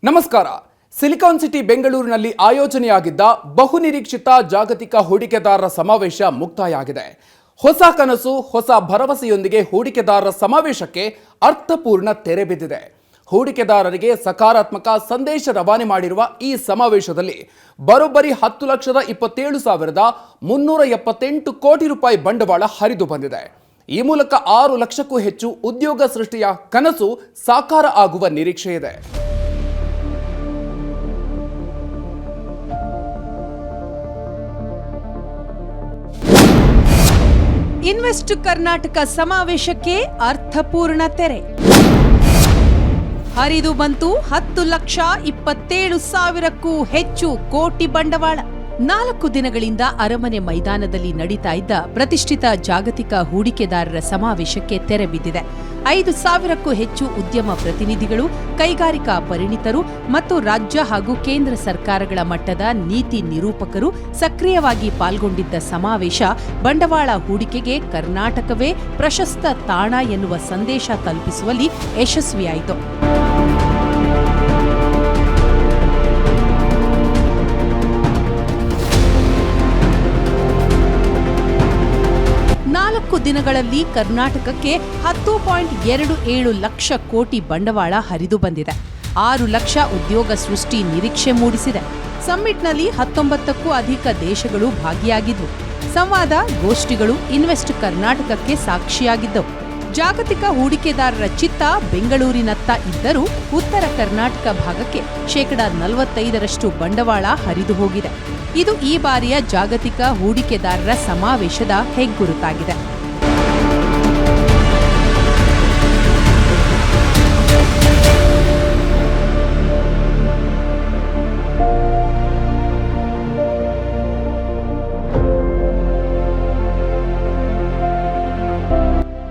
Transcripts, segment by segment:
ನಮಸ್ಕಾರ. Silicon city ಬೆಂಗಳೂರಿನಲ್ಲಿ ಆಯೋಜನೆಯಾಗಿದ್ದ ಬಹುನಿರೀಕ್ಷಿತ ಜಾಗತಿಕ ಹೂಡಿಕೆದಾರರ ಸಮಾವೇಶ ಮುಕ್ತಾಯ ಆಗಿದೆ. ಹೊಸ ಕನಸು, ಹೊಸ ಭರವಸೆಯೊಂದಿಗೆ ಹೂಡಿಕೆದಾರರ ಸಮಾವೇಶಕ್ಕೆ ಅರ್ಥಪೂರ್ಣ ತೆರೆ ಬಿದ್ದಿದೆ. ಹೂಡಿಕೆದಾರರಿಗೆ ಸಕಾರಾತ್ಮಕ ಸಂದೇಶ ರವಾನೆ ಮಾಡಿರುವ ಈ ಸಮಾವೇಶದಲ್ಲಿ ಬರೋಬ್ಬರಿ 10,27,378 ಕೋಟಿ ರೂಪಾಯಿ ಬಂಡವಾಳ ಹರಿದು ಬಂದಿದೆ. ಈ ಮೂಲಕ 6 ಲಕ್ಷಕ್ಕೂ ಹೆಚ್ಚು ಉದ್ಯೋಗ ಸೃಷ್ಟಿಯ ಕನಸು ಸಾಕಾರ ಆಗುವ ನಿರೀಕ್ಷೆ ಇದೆ. ಇನ್ವೆಸ್ಟ್ ಕರ್ನಾಟಕ ಸಮಾವೇಶಕ್ಕೆ ಅರ್ಥಪೂರ್ಣ ತೆರೆ. ಹರಿದು ಬಂತು 10,27,000ಕ್ಕೂ ಹೆಚ್ಚು ಕೋಟಿ ಬಂಡವಾಳ. 4 ದಿನಗಳಿಂದ ಅರಮನೆ ಮೈದಾನದಲ್ಲಿ ನಡೀತಾ ಇದ್ದ ಪ್ರತಿಷ್ಠಿತ ಜಾಗತಿಕ ಹೂಡಿಕೆದಾರರ ಸಮಾವೇಶಕ್ಕೆ ತೆರೆ ಬಿದ್ದಿದೆ. 5,000ಕ್ಕೂ ಹೆಚ್ಚು ಉದ್ಯಮ ಪ್ರತಿನಿಧಿಗಳು, ಕೈಗಾರಿಕಾ ಪರಿಣಿತರು ಮತ್ತು ರಾಜ್ಯ ಹಾಗೂ ಕೇಂದ್ರ ಸರ್ಕಾರಗಳ ಮಟ್ಟದ ನೀತಿ ನಿರೂಪಕರು ಸಕ್ರಿಯವಾಗಿ ಪಾಲ್ಗೊಂಡಿದ್ದ ಸಮಾವೇಶ ಬಂಡವಾಳ ಹೂಡಿಕೆಗೆ ಕರ್ನಾಟಕವೇ ಪ್ರಶಸ್ತ ತಾಣ ಎನ್ನುವ ಸಂದೇಶ ತಲುಪಿಸುವಲ್ಲಿ ಯಶಸ್ವಿಯಾಯಿತು. ದಿನಗಳಲ್ಲಿ ಕರ್ನಾಟಕಕ್ಕೆ 10.27 ಲಕ್ಷ ಕೋಟಿ ಬಂಡವಾಳ ಹರಿದು ಬಂದಿದೆ. 6 ಲಕ್ಷ ಉದ್ಯೋಗ ಸೃಷ್ಟಿ ನಿರೀಕ್ಷೆ ಮೂಡಿಸಿದೆ. ಸಮ್ಮಿಟ್ನಲ್ಲಿ 19ಕ್ಕೂ ಅಧಿಕ ದೇಶಗಳು ಭಾಗಿಯಾಗಿದ್ವು. ಸಂವಾದ, ಗೋಷ್ಠಿಗಳು ಇನ್ವೆಸ್ಟ್ ಕರ್ನಾಟಕಕ್ಕೆ ಸಾಕ್ಷಿಯಾಗಿದ್ದವು. ಜಾಗತಿಕ ಹೂಡಿಕೆದಾರರ ಚಿತ್ತ ಬೆಂಗಳೂರಿನತ್ತ ಇದ್ದರೂ ಉತ್ತರ ಕರ್ನಾಟಕ ಭಾಗಕ್ಕೆ 45% ಬಂಡವಾಳ ಹರಿದು ಹೋಗಿದೆ. ಇದು ಈ ಬಾರಿಯ ಜಾಗತಿಕ ಹೂಡಿಕೆದಾರರ ಸಮಾವೇಶದ ಹೆಗ್ಗುರುತಾಗಿದೆ.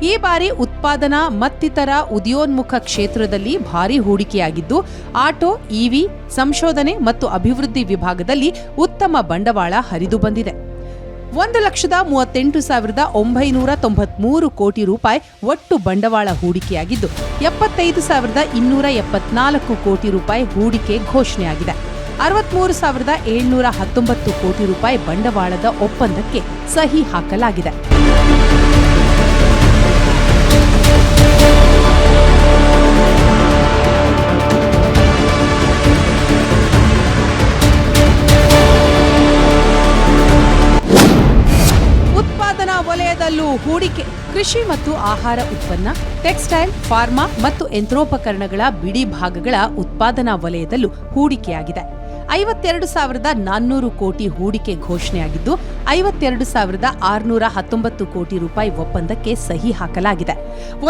ಈ ಬಾರಿ ಉತ್ಪಾದನಾ ಮತ್ತಿತರ ಉದಯೋನ್ಮುಖ ಕ್ಷೇತ್ರದಲ್ಲಿ ಭಾರೀ ಹೂಡಿಕೆಯಾಗಿದ್ದು, ಆಟೋ, ಇವಿ, ಸಂಶೋಧನೆ ಮತ್ತು ಅಭಿವೃದ್ಧಿ ವಿಭಾಗದಲ್ಲಿ ಉತ್ತಮ ಬಂಡವಾಳ ಹರಿದು ಬಂದಿದೆ. 1,38,993 ಕೋಟಿ ರೂಪಾಯಿ ಒಟ್ಟು ಬಂಡವಾಳ ಹೂಡಿಕೆಯಾಗಿದ್ದು, 75,274 ಕೋಟಿ ರೂಪಾಯಿ ಹೂಡಿಕೆ ಘೋಷಣೆಯಾಗಿದೆ. 63,719 ಕೋಟಿ ರೂಪಾಯಿ ಬಂಡವಾಳದ ಒಪ್ಪಂದಕ್ಕೆ ಸಹಿ ಹಾಕಲಾಗಿದೆ. ವಲಯದಲ್ಲೂ ಹೂಡಿಕೆ. ಕೃಷಿ ಮತ್ತು ಆಹಾರ ಉತ್ಪನ್ನ, ಟೆಕ್ಸ್ಟೈಲ್, ಫಾರ್ಮಾ ಮತ್ತು ಯಂತ್ರೋಪಕರಣಗಳ ಬಿಡಿ ಭಾಗಗಳ ಉತ್ಪಾದನಾ ವಲಯದಲ್ಲೂ ಹೂಡಿಕೆಯಾಗಿದೆ. 52,400 ಕೋಟಿ ಹೂಡಿಕೆ ಘೋಷಣೆಯಾಗಿದ್ದು, 52,619 ಕೋಟಿ ರೂಪಾಯಿ ಒಪ್ಪಂದಕ್ಕೆ ಸಹಿ ಹಾಕಲಾಗಿದೆ.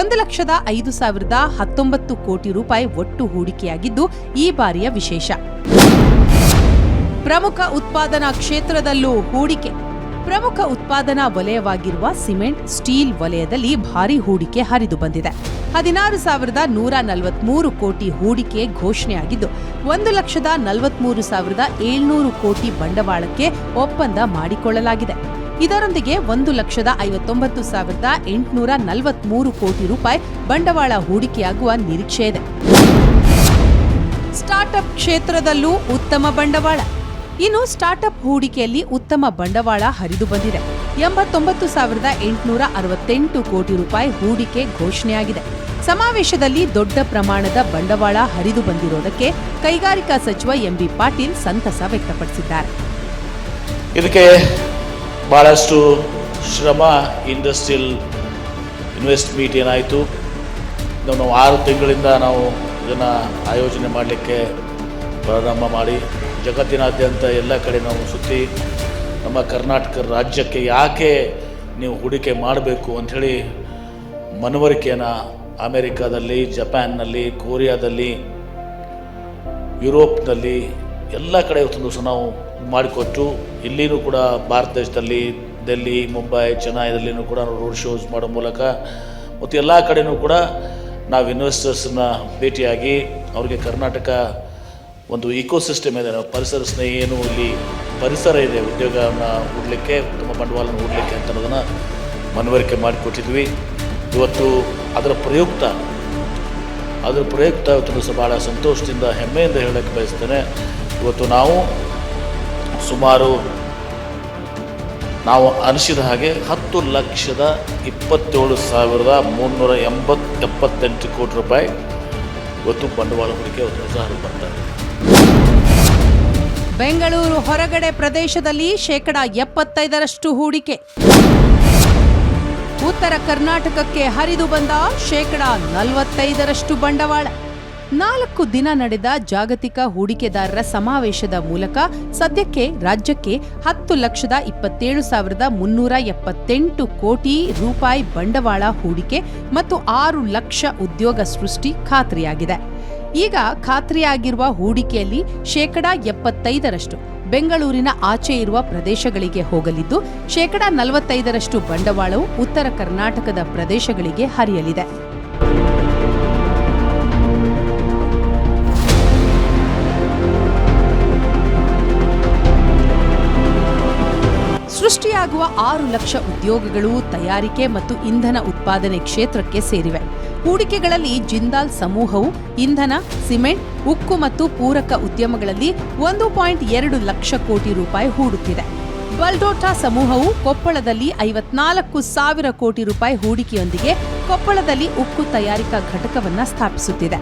1,05,019 ಕೋಟಿ ರೂಪಾಯಿ ಒಟ್ಟು ಹೂಡಿಕೆಯಾಗಿದ್ದು ಈ ಬಾರಿಯ ವಿಶೇಷ. ಪ್ರಮುಖ ಉತ್ಪಾದನಾ ಕ್ಷೇತ್ರದಲ್ಲೂ ಹೂಡಿಕೆ. ಪ್ರಮುಖ ಉತ್ಪಾದನಾ ವಲಯವಾಗಿರುವ ಸಿಮೆಂಟ್, ಸ್ಟೀಲ್ ವಲಯದಲ್ಲಿ ಭಾರೀ ಹೂಡಿಕೆ ಹರಿದು ಬಂದಿದೆ. 16,143 ಕೋಟಿ ಹೂಡಿಕೆ ಘೋಷಣೆಯಾಗಿದ್ದು, 1,43,700 ಕೋಟಿ ಬಂಡವಾಳಕ್ಕೆ ಒಪ್ಪಂದ ಮಾಡಿಕೊಳ್ಳಲಾಗಿದೆ. ಇದರೊಂದಿಗೆ 1,59,843 ಕೋಟಿ ರೂಪಾಯಿ ಬಂಡವಾಳ ಹೂಡಿಕೆಯಾಗುವ ನಿರೀಕ್ಷೆ ಇದೆ. ಸ್ಟಾರ್ಟ್ಅಪ್ ಕ್ಷೇತ್ರದಲ್ಲೂ ಉತ್ತಮ ಬಂಡವಾಳ. ಇನ್ನು ಸ್ಟಾರ್ಟ್ಅಪ್ ಹೂಡಿಕೆಯಲ್ಲಿ ಉತ್ತಮ ಬಂಡವಾಳ ಹರಿದು ಬಂದಿದೆ. 89,868 ಕೋಟಿ ರೂಪಾಯಿ ಹೂಡಿಕೆ ಘೋಷಣೆಯಾಗಿದೆ. ಸಮಾವೇಶದಲ್ಲಿ ದೊಡ್ಡ ಪ್ರಮಾಣದ ಬಂಡವಾಳ ಹರಿದು ಬಂದಿರುವುದಕ್ಕೆ ಕೈಗಾರಿಕಾ ಸಚಿವ ಎಂಬಿ ಪಾಟೀಲ್ ಸಂತಸ ವ್ಯಕ್ತಪಡಿಸಿದ್ದಾರೆ. ಇದಕ್ಕೆ ಬಹಳಷ್ಟು ಶ್ರಮ, ಇಂಡಸ್ಟ್ರಿಯಲ್ ಇನ್ವೆಸ್ಟ್ ಮೀಟ್ ಏನಾಯಿತು, ನಾವು 6 ತಿಂಗಳಿಂದ ನಾವು ಇದನ್ನು ಆಯೋಜನೆ ಮಾಡಲಿಕ್ಕೆ ಪ್ರಾರಂಭ ಮಾಡಿ ಜಗತ್ತಿನಾದ್ಯಂತ ಎಲ್ಲ ಕಡೆ ನಾವು ಸುತ್ತಿ ನಮ್ಮ ಕರ್ನಾಟಕ ರಾಜ್ಯಕ್ಕೆ ಯಾಕೆ ನೀವು ಹೂಡಿಕೆ ಮಾಡಬೇಕು ಅಂಥೇಳಿ ಮನವರಿಕೆಯನ್ನು ಅಮೇರಿಕಾದಲ್ಲಿ, ಜಪಾನ್ನಲ್ಲಿ, ಕೊರಿಯಾದಲ್ಲಿ, ಯುರೋಪ್ನಲ್ಲಿ ಎಲ್ಲ ಕಡೆ ಇವತ್ತು ದಿವಸ ನಾವು ಮಾಡಿಕೊಟ್ಟು, ಇಲ್ಲಿನೂ ಕೂಡ ಭಾರತ ದೇಶದಲ್ಲಿ ಡೆಲ್ಲಿ, ಮುಂಬೈ, ಚೆನ್ನೈದಲ್ಲಿನೂ ಕೂಡ ರೋಡ್ ಶೋಸ್ ಮಾಡೋ ಮೂಲಕ ಮತ್ತು ಎಲ್ಲ ಕಡೆಯೂ ಕೂಡ ನಾವು ಇನ್ವೆಸ್ಟರ್ಸನ್ನ ಭೇಟಿಯಾಗಿ ಅವ್ರಿಗೆ ಕರ್ನಾಟಕ ಒಂದು ಇಕೋಸಿಸ್ಟಮ್ ಇದೆ, ಪರಿಸರ ಸ್ನೇಹಿ ಏನು, ಇಲ್ಲಿ ಪರಿಸರ ಇದೆ, ಉದ್ಯೋಗವನ್ನು ಹೂಡಲಿಕ್ಕೆ, ಉತ್ತಮ ಬಂಡವಾಳವನ್ನು ಹೂಡಲಿಕ್ಕೆ ಅಂತ ಅನ್ನೋದನ್ನು ಮನವರಿಕೆ ಮಾಡಿಕೊಟ್ಟಿದ್ವಿ. ಇವತ್ತು ಅದರ ಪ್ರಯುಕ್ತ ಅದರ ಪ್ರಯುಕ್ತ ಇವತ್ತು ದಿವಸ ಭಾಳ ಸಂತೋಷದಿಂದ ಹೆಮ್ಮೆಯಿಂದ ಹೇಳಕ್ಕೆ ಬಯಸ್ತೇನೆ. ಇವತ್ತು ನಾವು ಅನಿಸಿದ ಹಾಗೆ 10,27,378 ಕೋಟಿ ರೂಪಾಯಿ ಇವತ್ತು ಬಂಡವಾಳ ಹೂಡಿಕೆ ಹೊರಗೆ ಬರ್ತಾರೆ. ಬೆಂಗಳೂರು ಹೊರಗಡೆ ಪ್ರದೇಶದಲ್ಲಿ 75% ಹೂಡಿಕೆ. ಉತ್ತರ ಕರ್ನಾಟಕಕ್ಕೆ ಹರಿದು ಬಂದ 45% ಬಂಡವಾಳ. 4 ದಿನ ನಡೆದ ಜಾಗತಿಕ ಹೂಡಿಕೆದಾರರ ಸಮಾವೇಶದ ಮೂಲಕ ಸದ್ಯಕ್ಕೆ ರಾಜ್ಯಕ್ಕೆ 10,27,378 ಕೋಟಿ ರೂಪಾಯಿ ಬಂಡವಾಳ ಹೂಡಿಕೆ ಮತ್ತು 6 ಲಕ್ಷ ಉದ್ಯೋಗ ಸೃಷ್ಟಿ ಖಾತ್ರಿಯಾಗಿದೆ. ಈಗ ಖಾತ್ರಿಯಾಗಿರುವ ಹೂಡಿಕೆಯಲ್ಲಿ 75% ಬೆಂಗಳೂರಿನ ಆಚೆ ಇರುವ ಪ್ರದೇಶಗಳಿಗೆ ಹೋಗಲಿದ್ದು, 45% ಬಂಡವಾಳವು ಉತ್ತರ ಕರ್ನಾಟಕದ ಪ್ರದೇಶಗಳಿಗೆ ಹರಿಯಲಿದೆ. ಸೃಷ್ಟಿಯಾಗುವ 6 ಲಕ್ಷ ಉದ್ಯೋಗಗಳು ತಯಾರಿಕೆ ಮತ್ತು ಇಂಧನ ಉತ್ಪಾದನೆ ಕ್ಷೇತ್ರಕ್ಕೆ ಸೇರಿವೆ. ಹೂಡಿಕೆಗಳಲ್ಲಿ ಜಿಂದಾಲ್ ಸಮೂಹವು ಇಂಧನ, ಸಿಮೆಂಟ್, ಉಕ್ಕು ಮತ್ತು ಪೂರಕ ಉದ್ಯಮಗಳಲ್ಲಿ 1.2 ಲಕ್ಷ ಕೋಟಿ ರೂಪಾಯಿ ಹೂಡುತ್ತಿದೆ. ಬಲ್ಡೋಟಾ ಸಮೂಹವು ಕೊಪ್ಪಳದಲ್ಲಿ 54,000 ಕೋಟಿ ರೂಪಾಯಿ ಹೂಡಿಕೆಯೊಂದಿಗೆ ಕೊಪ್ಪಳದಲ್ಲಿ ಉಕ್ಕು ತಯಾರಿಕಾ ಘಟಕವನ್ನು ಸ್ಥಾಪಿಸುತ್ತಿದೆ.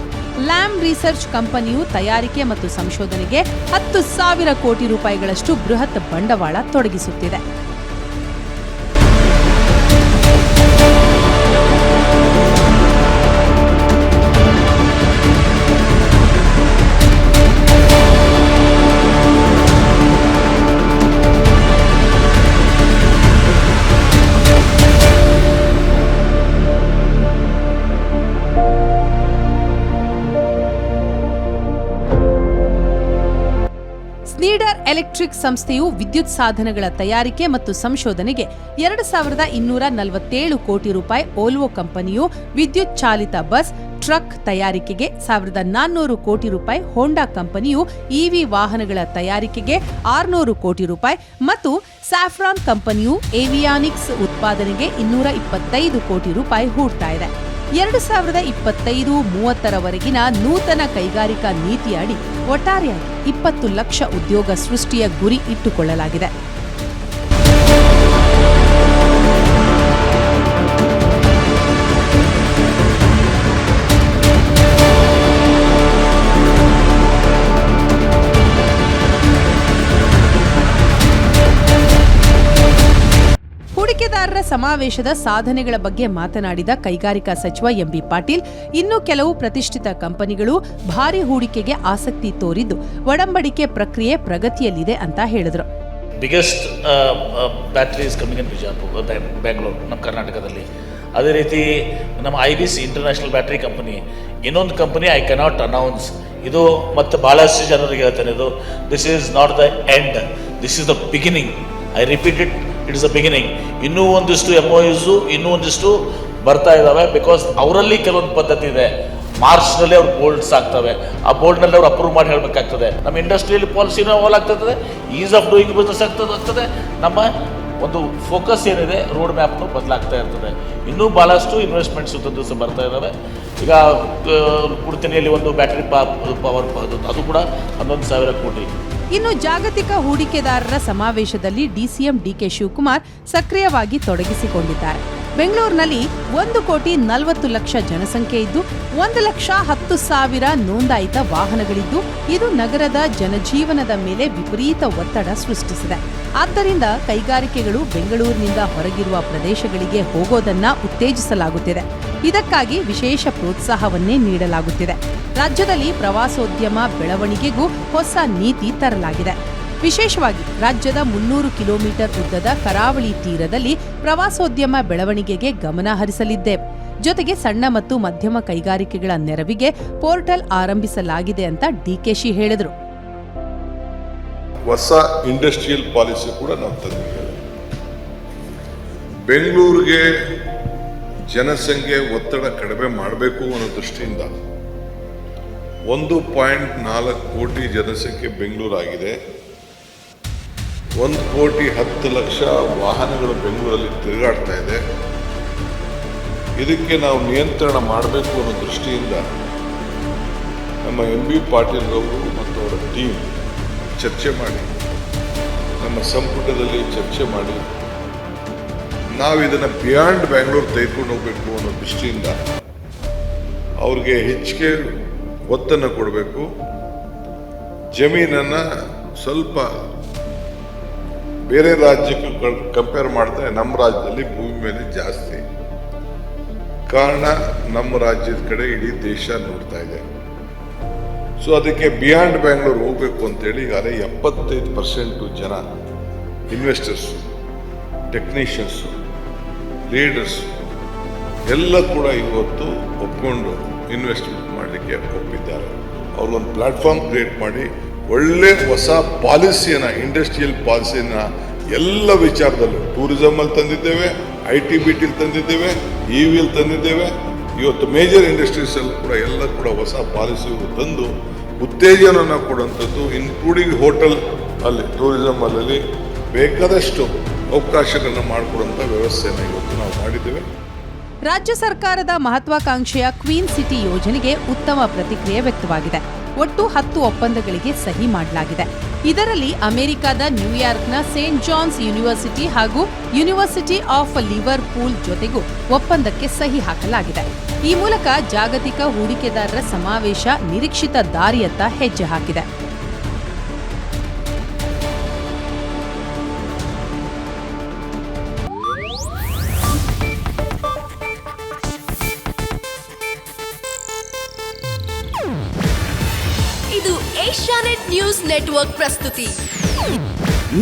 ಲ್ಯಾಮ್ ರಿಸರ್ಚ್ ಕಂಪನಿಯು ತಯಾರಿಕೆ ಮತ್ತು ಸಂಶೋಧನೆಗೆ 10,000 ಕೋಟಿ ರೂಪಾಯಿಗಳಷ್ಟು ಬೃಹತ್ ಬಂಡವಾಳ ತೊಡಗಿಸುತ್ತಿದೆ. ಸ್ನೀಡರ್ ಎಲೆಕ್ಟ್ರಿಕ್ ಸಂಸ್ಥೆಯು ವಿದ್ಯುತ್ ಸಾಧನಗಳ ತಯಾರಿಕೆ ಮತ್ತು ಸಂಶೋಧನೆಗೆ 2,247 ಕೋಟಿ ರೂಪಾಯಿ, ಓಲ್ವೋ ಕಂಪನಿಯು ವಿದ್ಯುತ್ ಚಾಲಿತ ಬಸ್, ಟ್ರಕ್ ತಯಾರಿಕೆಗೆ 1,400 ಕೋಟಿ ರೂಪಾಯಿ, ಹೋಂಡಾ ಕಂಪನಿಯು ಇವಿ ವಾಹನಗಳ ತಯಾರಿಕೆಗೆ 600 ಕೋಟಿ ರೂಪಾಯಿ ಮತ್ತು ಸ್ಯಾಫ್ರಾನ್ ಕಂಪನಿಯು ಏವಿಯಾನಿಕ್ಸ್ ಉತ್ಪಾದನೆಗೆ 225 ಕೋಟಿ ರೂಪಾಯಿ ಹೂಡ್ತಾ ಇದೆ. 2025-30ರವರೆಗಿನ ನೂತನ ಕೈಗಾರಿಕಾ ನೀತಿಯಡಿ ಒಟ್ಟಾರೆಯಾಗಿ 20 ಲಕ್ಷ ಉದ್ಯೋಗ ಸೃಷ್ಟಿಯ ಗುರಿ ಇಟ್ಟುಕೊಳ್ಳಲಾಗಿದೆ. ಹೂಡಿಕೆದಾರರ ಸಮಾವೇಶದ ಸಾಧನೆಗಳ ಬಗ್ಗೆ ಮಾತನಾಡಿದ ಕೈಗಾರಿಕಾ ಸಚಿವ ಎಂಬಿ ಪಾಟೀಲ್, ಇನ್ನೂ ಕೆಲವು ಪ್ರತಿಷ್ಠಿತ ಕಂಪನಿಗಳು ಭಾರಿ ಹೂಡಿಕೆಗೆ ಆಸಕ್ತಿ ತೋರಿದ್ದು ಒಡಂಬಡಿಕೆ ಪ್ರಕ್ರಿಯೆ ಪ್ರಗತಿಯಲ್ಲಿದೆ ಅಂತ ಹೇಳಿದರು. Biggest batteries coming in Bijapur, Bengaluru, ನಮ್ಮ ಕರ್ನಾಟಕದಲ್ಲಿ. ಅದೇ ರೀತಿ ನಮ್ಮ IBC ಇಂಟರ್ನ್ಯಾಷನಲ್ ಬ್ಯಾಟ್ರಿ ಕಂಪನಿ, ಇನ್ನೊಂದು ಕಂಪನಿ ಐ ಕೆನಾಟ್ ಅನೌನ್ಸ್. ಇದು ಮತ್ತು ಭಾಳಷ್ಟು ಜನರಿಗೆ ಹೇಳ್ತೇನೆ, ಇದು this is not the end, this is the beginning. I repeat it is the beginning. ಇನ್ನೂ ಒಂದಿಷ್ಟು MOUs ಇನ್ನೂ ಒಂದಿಷ್ಟು ಬರ್ತಾ ಇದ್ದಾವೆ. ಬಿಕಾಸ್ ಅವರಲ್ಲಿ ಕೆಲವೊಂದು ಪದ್ಧತಿ ಇದೆ. ಮಾರ್ಚ್ನಲ್ಲಿ ಅವ್ರು ಬೋಲ್ಡ್ಸ್ ಆಗ್ತವೆ, ಆ ಬೋಲ್ಡ್ನಲ್ಲಿ ಅವ್ರು ಅಪ್ರೂವ್ ಮಾಡಿ ಹೇಳಬೇಕಾಗ್ತದೆ. ನಮ್ಮ ಇಂಡಸ್ಟ್ರಿಯಲ್ ಪಾಲಿಸಿನೂ ಹೋಲಾಗ್ತದೆ, ಈಸ್ ಆಫ್ ಡೂಯಿಂಗ್ ಬಿಸ್ನೆಸ್ ಆಗ್ತದೆ. ನಮ್ಮ ಒಂದು ಫೋಕಸ್ ಏನಿದೆ, ರೋಡ್ ಮ್ಯಾಪ್ನು ಬದಲಾಗ್ತಾ ಇರ್ತದೆ. ಇನ್ನೂ ಭಾಳಷ್ಟು ಇನ್ವೆಸ್ಟ್ಮೆಂಟ್ಸ್ ದಿವಸ ಬರ್ತಾ ಇದ್ದಾವೆ. ಈಗ ಕುಡ್ತಿನಿಯಲ್ಲಿ ಒಂದು ಬ್ಯಾಟ್ರಿ ಪವರ್ ಅದು ಕೂಡ 11,000 ಕೋಟಿ. ಇನ್ನು ಜಾಗತಿಕ ಹೂಡಿಕೆದಾರರ ಸಮಾವೇಶದಲ್ಲಿ ಡಿಸಿಎಂ ಡಿಕೆ ಶಿವಕುಮಾರ್ ಸಕ್ರಿಯವಾಗಿ ತೊಡಗಿಸಿಕೊಂಡಿದ್ದಾರೆ. ಬೆಂಗಳೂರಿನಲ್ಲಿ 1,40,00,000 ಜನಸಂಖ್ಯೆ ಇದ್ದು 1,10,000 ನೋಂದಾಯಿತ ವಾಹನಗಳಿದ್ದು, ಇದು ನಗರದ ಜನಜೀವನದ ಮೇಲೆ ವಿಪರೀತ ಒತ್ತಡ ಸೃಷ್ಟಿಸಿದೆ. ಆದ್ದರಿಂದ ಕೈಗಾರಿಕೆಗಳು ಬೆಂಗಳೂರಿನಿಂದ ಹೊರಗಿರುವ ಪ್ರದೇಶಗಳಿಗೆ ಹೋಗೋದನ್ನ ಉತ್ತೇಜಿಸಲಾಗುತ್ತಿದೆ. ಇದಕ್ಕಾಗಿ ವಿಶೇಷ ಪ್ರೋತ್ಸಾಹವನ್ನೇ ನೀಡಲಾಗುತ್ತಿದೆ. ರಾಜ್ಯದಲ್ಲಿ ಪ್ರವಾಸೋದ್ಯಮ ಬೆಳವಣಿಗೆಗೂ ಹೊಸ ನೀತಿ ತರಲಾಗಿದೆ. ವಿಶೇಷವಾಗಿ ರಾಜ್ಯದ 300 ಕಿಲೋಮೀಟರ್ ಉದ್ದದ ಕರಾವಳಿ ತೀರದಲ್ಲಿ ಪ್ರವಾಸೋದ್ಯಮ ಬೆಳವಣಿಗೆಗೆ ಗಮನ ಹರಿಸಲಿದ್ದೇವೆ. ಜೊತೆಗೆ ಸಣ್ಣ ಮತ್ತು ಮಧ್ಯಮ ಕೈಗಾರಿಕೆಗಳ ನೆರವಿಗೆ ಪೋರ್ಟಲ್ ಆರಂಭಿಸಲಾಗಿದೆ ಅಂತ ಡಿಕೆಶಿ ಹೇಳಿದರು. ಹೊಸ ಇಂಡಸ್ಟ್ರಿಯಲ್ ಪಾಲಿಸಿ ಕೂಡ ನಾವು ತಂದಿದ್ದೇವೆ. ಬೆಂಗಳೂರಿಗೆ ಜನಸಂಖ್ಯೆ ಒತ್ತಡ ಕಡಿಮೆ ಮಾಡಬೇಕು ಅನ್ನೋ ದೃಷ್ಟಿಯಿಂದ 1.4 ಕೋಟಿ ಜನಸಂಖ್ಯೆ ಬೆಂಗಳೂರು ಆಗಿದೆ. 1,10,00,000 ವಾಹನಗಳು ಬೆಂಗಳೂರಲ್ಲಿ ತಿರುಗಾಡ್ತಾ ಇದೆ. ಇದಕ್ಕೆ ನಾವು ನಿಯಂತ್ರಣ ಮಾಡಬೇಕು ಅನ್ನೋ ದೃಷ್ಟಿಯಿಂದ ನಮ್ಮ ಎಂ ಬಿ ಪಾಟೀಲ್ ಅವರು ಮತ್ತು ಅವರ ಟೀಮ್ ಚರ್ಚೆ ಮಾಡಿ, ನಮ್ಮ ಸಂಪುಟದಲ್ಲಿ ಚರ್ಚೆ ಮಾಡಿ, ನಾವು ಇದನ್ನು ಬಿಯಾಂಡ್ ಬ್ಯಾಂಗ್ಳೂರ್ ತೆಗೆದುಕೊಂಡು ಹೋಗಬೇಕು ಅನ್ನೋ ದೃಷ್ಟಿಯಿಂದ ಅವ್ರಿಗೆ ಹೆಚ್ಚಿಗೆ ಒತ್ತನ್ನು ಕೊಡಬೇಕು. ಜಮೀನನ್ನು ಸ್ವಲ್ಪ ಬೇರೆ ರಾಜ್ಯಕ್ಕೆ ಕಂಪೇರ್ ಮಾಡಿದ್ರೆ ನಮ್ಮ ರಾಜ್ಯದಲ್ಲಿ ಭೂಮಿ ಮೇಲೆ ಜಾಸ್ತಿ. ಕಾರಣ ನಮ್ಮ ರಾಜ್ಯದ ಕಡೆ ಇಡೀ ದೇಶ ನೋಡ್ತಾ ಇದೆ. ಸೊ ಅದಕ್ಕೆ ಬಿಯಾಂಡ್ ಬ್ಯಾಂಗ್ಳೂರ್ ಹೋಗ್ಬೇಕು ಅಂತೇಳಿ ಈಗಾಗಲೇ 75% ಜನ ಇನ್ವೆಸ್ಟರ್ಸ್, ಟೆಕ್ನಿಷಿಯನ್ಸು, ಲೀಡರ್ಸ್ ಎಲ್ಲ ಕೂಡ ಇವತ್ತು ಒಪ್ಕೊಂಡು ಇನ್ವೆಸ್ಟ್ಮೆಂಟ್ ಮಾಡಲಿಕ್ಕೆ ಒಪ್ಪಿದ್ದಾರೆ. ಅವ್ರಿಗೊಂದು ಪ್ಲಾಟ್ಫಾರ್ಮ್ ಕ್ರಿಯೇಟ್ ಮಾಡಿ ಒಳ್ಳೆ ಹೊಸ ಪಾಲಿಸಿಯನ್ನು, ಇಂಡಸ್ಟ್ರಿಯಲ್ ಪಾಲಿಸಿಯನ್ನು ಎಲ್ಲ ವಿಚಾರದಲ್ಲೂ ಟೂರಿಸಮಲ್ಲಿ ತಂದಿದ್ದೇವೆ, ITBT ತಂದಿದ್ದೇವೆ, EVL ತಂದಿದ್ದೇವೆ. ಇವತ್ತು ಮೇಜರ್ ಇಂಡಸ್ಟ್ರೀಸಲ್ಲಿ ಕೂಡ ಎಲ್ಲ ಕೂಡ ಹೊಸ ಪಾಲಿಸಿಗಳು ತಂದು ಉತ್ತೇಜನ ಕೊಡುವಂಥದ್ದು, ಇನ್ಕ್ಲೂಡಿಂಗ್ ಹೋಟೆಲ್ ಅಲ್ಲಿ ಟೂರಿಸಮಲ್ಲಿ ಬೇಕಾದಷ್ಟು ಅವಕಾಶಗಳನ್ನು ಮಾಡಿಕೊಡುವಂಥ ವ್ಯವಸ್ಥೆಯನ್ನು ಇವತ್ತು ನಾವು ಮಾಡಿದ್ದೇವೆ. ರಾಜ್ಯ ಸರ್ಕಾರದ ಮಹತ್ವಾಕಾಂಕ್ಷೆಯ ಕ್ವೀನ್ ಸಿಟಿ ಯೋಜನೆಗೆ ಉತ್ತಮ ಪ್ರತಿಕ್ರಿಯೆ ವ್ಯಕ್ತವಾಗಿದೆ. ಒಟ್ಟು 10 ಒಪ್ಪಂದಗಳಿಗೆ ಸಹಿ ಮಾಡಲಾಗಿದೆ. ಇದರಲ್ಲಿ ಅಮೆರಿಕದ ನ್ಯೂಯಾರ್ಕ್ನ ಸೇಂಟ್ ಜಾನ್ಸ್ ಯೂನಿವರ್ಸಿಟಿ ಹಾಗೂ ಯೂನಿವರ್ಸಿಟಿ ಆಫ್ ಲಿವರ್ಪೂಲ್ ಜೊತೆಗೂ ಒಪ್ಪಂದಕ್ಕೆ ಸಹಿ ಹಾಕಲಾಗಿದೆ. ಈ ಮೂಲಕ ಜಾಗತಿಕ ಹೂಡಿಕೆದಾರರ ಸಮಾವೇಶ ನಿರೀಕ್ಷಿತ ದಾರಿಯತ್ತ ಹೆಜ್ಜೆ ಹಾಕಿದೆ. ಇದು ಏಷ್ಯಾನೆಟ್ ನ್ಯೂಸ್ ನೆಟ್ವರ್ಕ್ ಪ್ರಸ್ತುತಿ.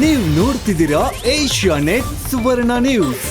ನೀವು ನೋಡ್ತಿದ್ದೀರಾ ಏಷ್ಯಾನೆಟ್ ಸುವರ್ಣ ನ್ಯೂಸ್.